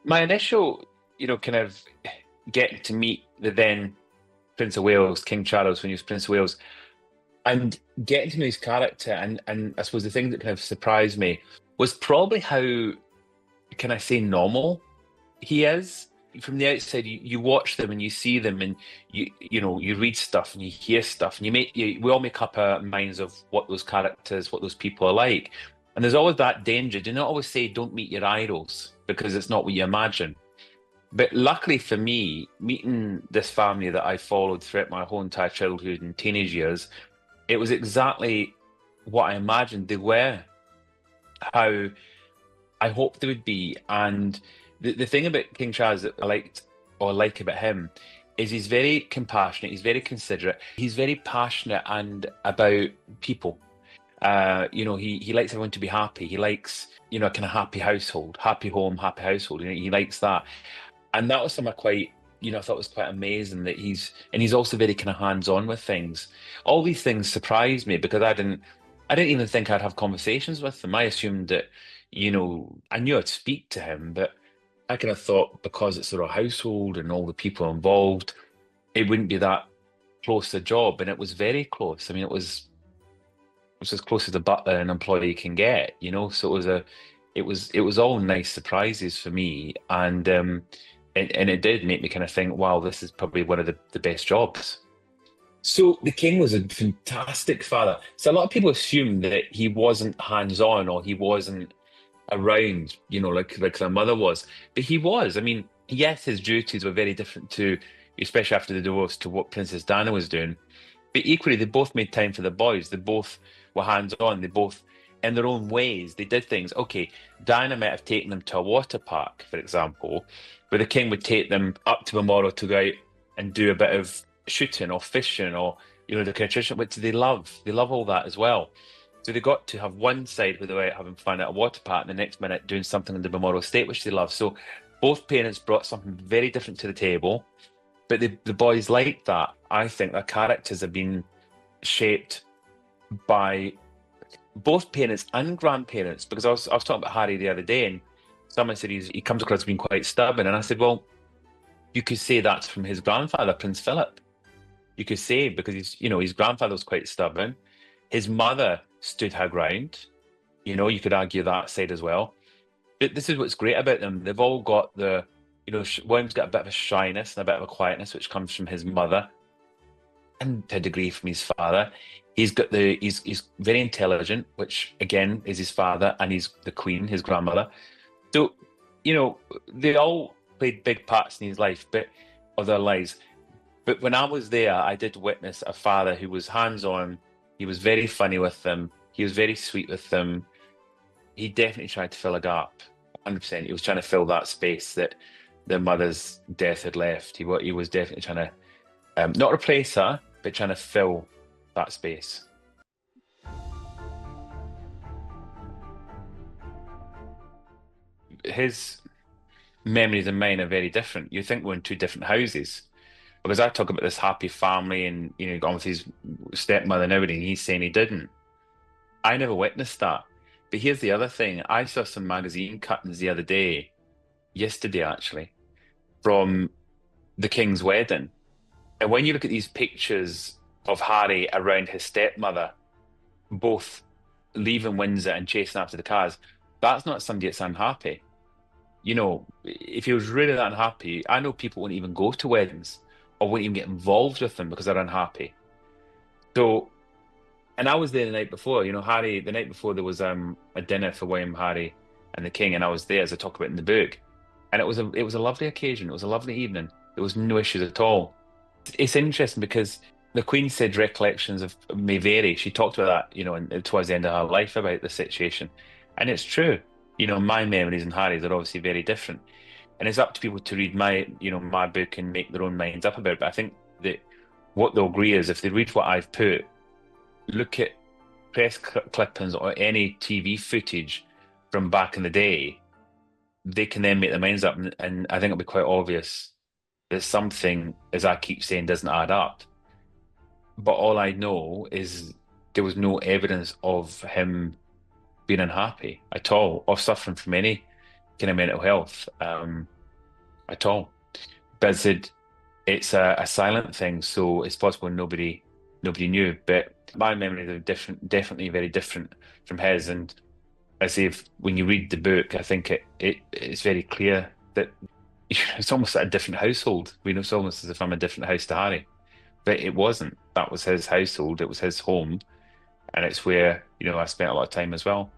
My initial, kind of getting to meet the then Prince of Wales, King Charles, when he was Prince of Wales, and getting to know his character, and I suppose the thing that kind of surprised me was probably how, can I say, normal he is. From the outside, you watch them and you see them, and you read stuff and you hear stuff, and we all make up our minds of what those characters, what those people are like. And there's always that danger. Do not always say don't meet your idols because it's not what you imagine. But luckily for me, meeting this family that I followed throughout my whole entire childhood and teenage years, it was exactly what I imagined they were, how I hoped they would be. And the thing about King Charles that I liked or like about him is he's very compassionate, he's very considerate, he's very passionate and about people. He likes everyone to be happy. He likes, a kind of happy household, happy home, happy household. He likes that. And that was something I thought was quite amazing that he's also very kind of hands-on with things. All these things surprised me because I didn't even think I'd have conversations with him. I assumed that, I knew I'd speak to him, but I kind of thought because it's their household and all the people involved, it wouldn't be that close a job. And it was very close. I mean, it was as close as a butler an employee can get, So it was all nice surprises for me, and it did make me kind of think, wow, this is probably one of the best jobs. So the king was a fantastic father. So a lot of people assume that he wasn't hands-on or he wasn't around, like their mother was, but he was. I mean, yes, his duties were very different to, especially after the divorce, to what Princess Diana was doing. But equally, they both made time for the boys. They both were hands-on. They both, in their own ways, they did things. Okay, Diana might have taken them to a water park, for example, where the king would take them up to Balmoral to go out and do a bit of shooting or fishing or, the kind of tradition, which they love. They love all that as well. So they got to have one side where they were out having fun at a water park, and the next minute doing something in the Balmoral estate, which they love. So both parents brought something very different to the table, but the boys liked that. I think their characters have been shaped by both parents and grandparents, because I was talking about Harry the other day, and someone said he comes across as being quite stubborn, and I said, well, you could say that's from his grandfather, Prince Philip. You could say because his grandfather was quite stubborn. His mother stood her ground. You could argue that side as well. But this is what's great about them. They've all got William's got a bit of a shyness and a bit of a quietness, which comes from his mother and to a degree from his father. He's very intelligent, which again is his father, and he's the Queen, his grandmother. So, they all played big parts in his life, or their lives. But when I was there, I did witness a father who was hands-on. He was very funny with them. He was very sweet with them. He definitely tried to fill a gap. 100%. He was trying to fill that space that their mother's death had left. He was definitely trying to not replace her, but trying to fill that space. His memories and mine are very different. You think we're in two different houses. Because I talk about this happy family and, gone with his stepmother and everything, he's saying he didn't. I never witnessed that. But here's the other thing. I saw some magazine cuttings the other day, yesterday actually, from the King's wedding. And when you look at these pictures of Harry around his stepmother, both leaving Windsor and chasing after the cars, that's not somebody that's unhappy. If he was really that unhappy, I know people wouldn't even go to weddings or wouldn't even get involved with them because they're unhappy. So, and I was there the night before, Harry, the night before there was a dinner for William, Harry, and the King, and I was there as I talk about in the book. And it was a lovely occasion. It was a lovely evening. There was no issues at all. It's interesting because the Queen said recollections of may vary. She talked about that, towards the end of her life about the situation. And it's true. My memories and Harry's are obviously very different. And it's up to people to read my book and make their own minds up about it. But I think that what they'll agree is if they read what I've put, look at clippings or any TV footage from back in the day, they can then make their minds up. And I think it'll be quite obvious that something, as I keep saying, doesn't add up. But all I know is there was no evidence of him being unhappy at all or suffering from any kind of mental health. at all. But as I said, it's a silent thing, so it's possible nobody knew. But my memories are different, definitely very different from his. And I say, when you read the book, I think it's very clear that it's almost like a different household. We know it's almost as if I'm a different house to Harry, but it wasn't. That was his household. It was his home, and it's where I spent a lot of time as well.